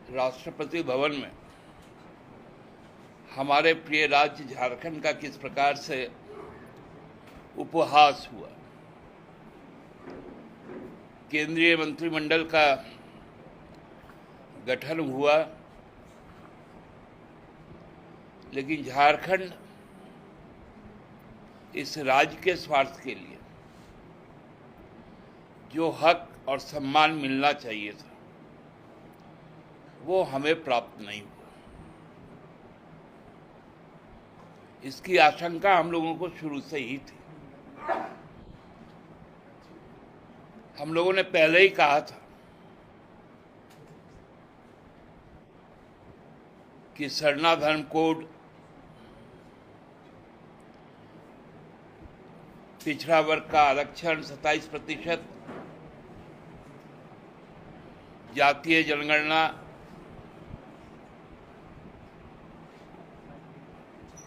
राष्ट्रपति भवन में हमारे प्रिय राज्य झारखंड का किस प्रकार से उपहास हुआ। केंद्रीय मंत्रिमंडल का गठन हुआ, लेकिन झारखंड इस राज्य के स्वार्थ के लिए जो हक और सम्मान मिलना चाहिए था वो हमें प्राप्त नहीं हुआ। इसकी आशंका हम लोगों को शुरू से ही थी। हम लोगों ने पहले ही कहा था कि सरना धर्म कोड, पिछड़ा वर्ग का आरक्षण 27%, जातीय जनगणना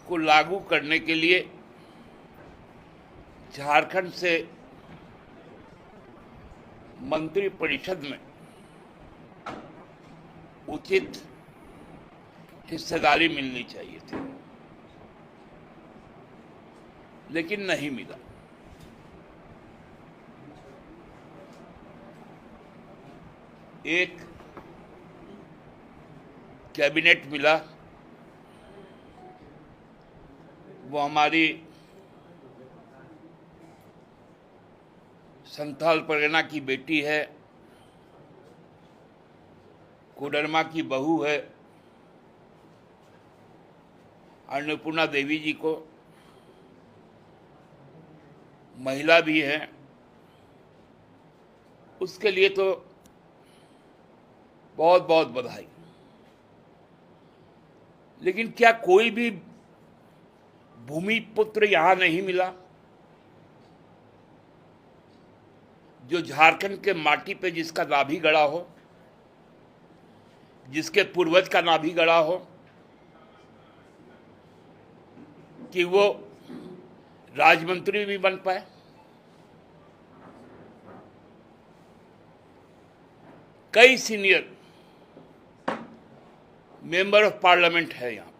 को लागू करने के लिए झारखंड से मंत्रिपरिषद में उचित हिस्सेदारी मिलनी चाहिए थी, लेकिन नहीं मिला। एक कैबिनेट मिला, वो हमारी संथाल परगना की बेटी है, कोडरमा की बहू है, अन्नपूर्णा देवी जी को महिला भी है। उसके लिए तो बहुत बहुत बधाई। लेकिन क्या कोई भी भूमिपुत्र यहां नहीं मिला जो झारखंड के माटी पे जिसका नाभि गड़ा हो, जिसके पूर्वज का नाभि गड़ा हो, कि वो राजमंत्री भी बन पाए? कई सीनियर मेंबर ऑफ पार्लियामेंट है यहां पर।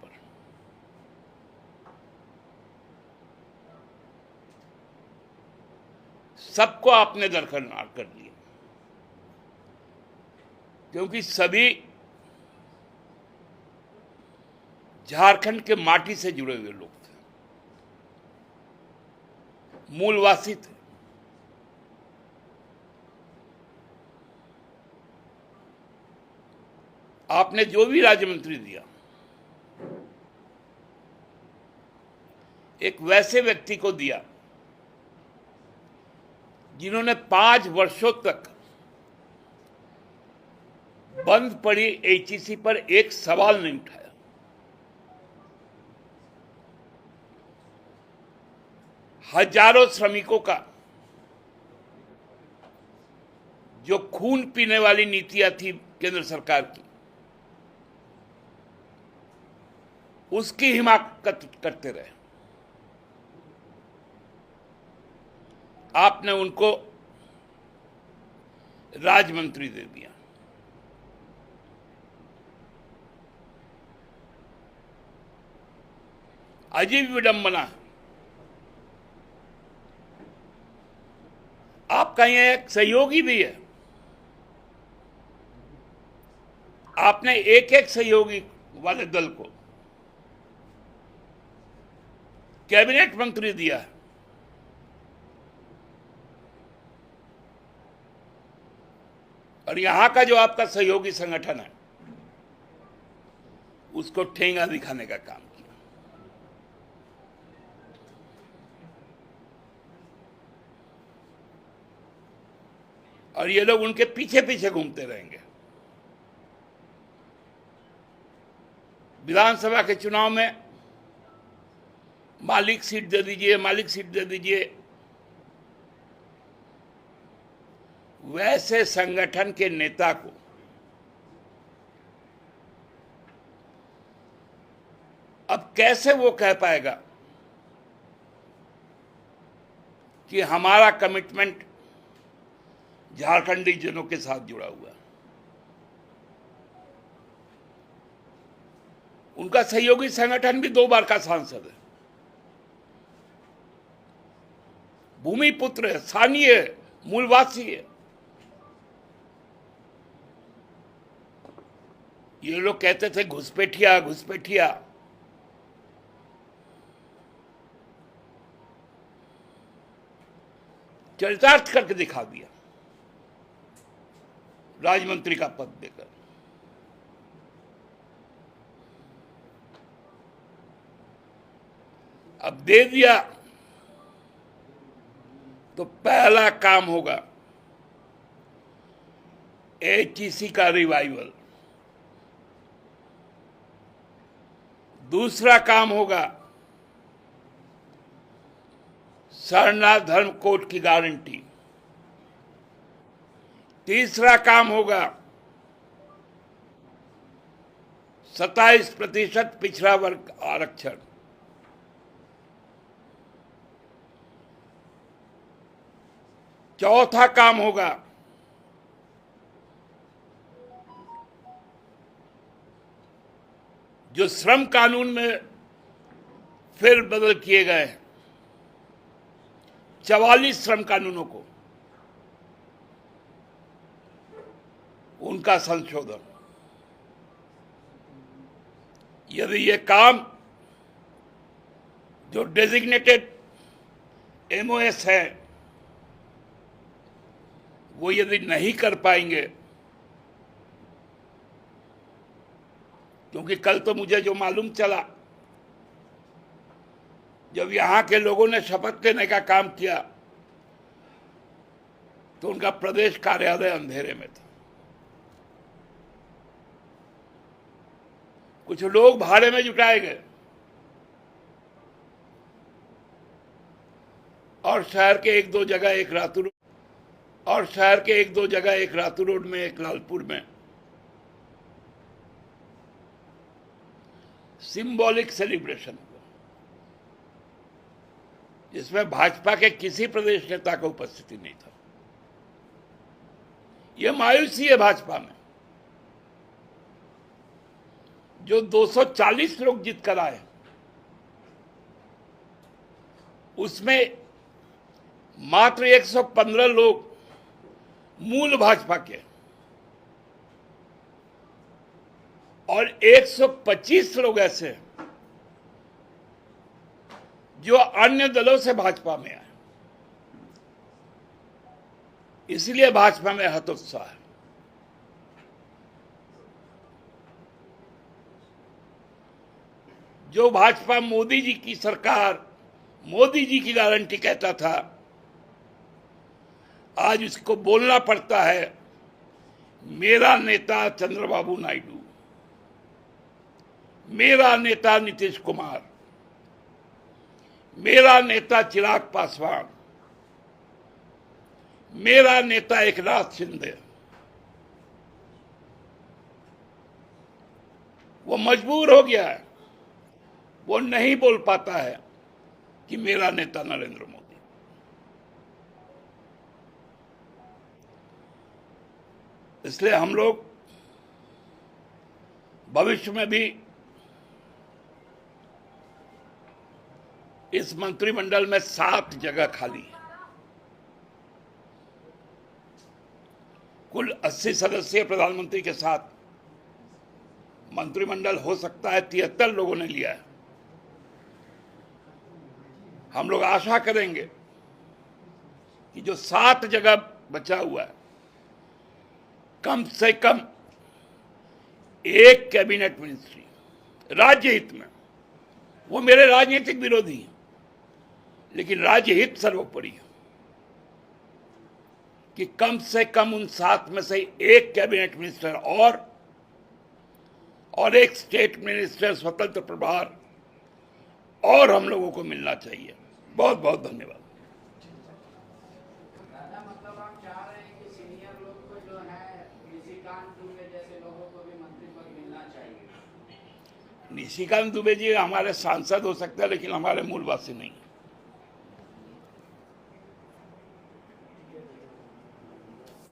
सबको आपने दरकिनार कर दिया, क्योंकि सभी झारखंड के माटी से जुड़े हुए लोग थे, मूलवासी थे। आपने जो भी राज्य मंत्री दिया, एक वैसे व्यक्ति को दिया जिन्होंने 5 वर्षों तक बंद पड़ी एचईसी पर एक सवाल नहीं उठाया। हजारों श्रमिकों का जो खून पीने वाली नीतियां थी केंद्र सरकार की, उसकी हिमाकत करते रहे। आपने उनको राज्य मंत्री दे दिया। अजीब विडंबना है। आपका यह एक सहयोगी भी है। आपने एक एक सहयोगी वाले दल को कैबिनेट मंत्री दिया है। और यहां का जो आपका सहयोगी संगठन है, उसको ठेंगा दिखाने का काम किया। और ये लोग उनके पीछे पीछे घूमते रहेंगे। विधानसभा के चुनाव में मालिक सीट दे दीजिए, मालिक सीट दे दीजिए। वैसे संगठन के नेता को अब कैसे वो कह पाएगा कि हमारा कमिटमेंट झारखंडी जनों के साथ जुड़ा हुआ है? उनका सहयोगी संगठन भी 2 बार का सांसद है, भूमिपुत्र है, स्थानीय है, मूलवासी है। ये लोग कहते थे घुसपैठिया घुसपैठिया, चरितार्थ करके दिखा दिया राज्य का पद देकर। अब दे दिया तो पहला काम होगा एचईसी का रिवाइवल, दूसरा काम होगा शरणार्थ धर्म कोड की गारंटी, तीसरा काम होगा 27% पिछड़ा वर्ग आरक्षण, चौथा काम होगा जो श्रम कानून में फिर बदल किए गए 44 श्रम कानूनों को, उनका संशोधन। यदि ये काम जो डेजिग्नेटेड एमओएस है वो यदि नहीं कर पाएंगे, क्योंकि कल तो मुझे जो मालूम चला, जब यहां के लोगों ने शपथ लेने का काम किया तो उनका प्रदेश कार्यालय अंधेरे में था। कुछ लोग भाड़े में जुटाए गए और शहर के एक दो जगह, एक रातू रोड में, एक लालपुर में सिंबॉलिक सेलिब्रेशन हुआ, जिसमें भाजपा के किसी प्रदेश नेता का उपस्थिति नहीं था। यह मायूसी है भाजपा में, जो 240 लोग जीत कर आए, उसमें मात्र 115 लोग मूल भाजपा के और 125 लोग ऐसे जो अन्य दलों से भाजपा में आए। इसलिए भाजपा में हतोत्साह है। जो भाजपा मोदी जी की सरकार, मोदी जी की गारंटी कहता था, आज उसको बोलना पड़ता है मेरा नेता चंद्रबाबू नायडू, मेरा नेता नीतीश कुमार, मेरा नेता चिराग पासवान, मेरा नेता एकनाथ शिंदे। वो मजबूर हो गया है, वो नहीं बोल पाता है कि मेरा नेता नरेंद्र मोदी। इसलिए हम लोग भविष्य में भी इस मंत्रिमंडल में 7 जगह खाली है। कुल 80 सदस्यीय प्रधानमंत्री के साथ मंत्रिमंडल हो सकता है, 73 लोगों ने लिया है। हम लोग आशा करेंगे कि जो 7 जगह बचा हुआ है, कम से कम एक कैबिनेट मिनिस्ट्री राज्य हित में, वो मेरे राजनीतिक विरोधी हैं, लेकिन राज्य हित सर्वोपरि है, कि कम से कम उन 7 में से एक कैबिनेट मिनिस्टर और एक स्टेट मिनिस्टर स्वतंत्र प्रभार और हम लोगों को मिलना चाहिए। बहुत बहुत धन्यवाद। मतलब आप चाह रहे हैं कि सीनियर लोग को जो है निशिकांत दुबे जैसे लोगों को भी मंत्री पद मिलना चाहिए? निशिकांत दुबे जी हमारे सांसद हो सकते हैं, लेकिन हमारे मूलवासी नहीं।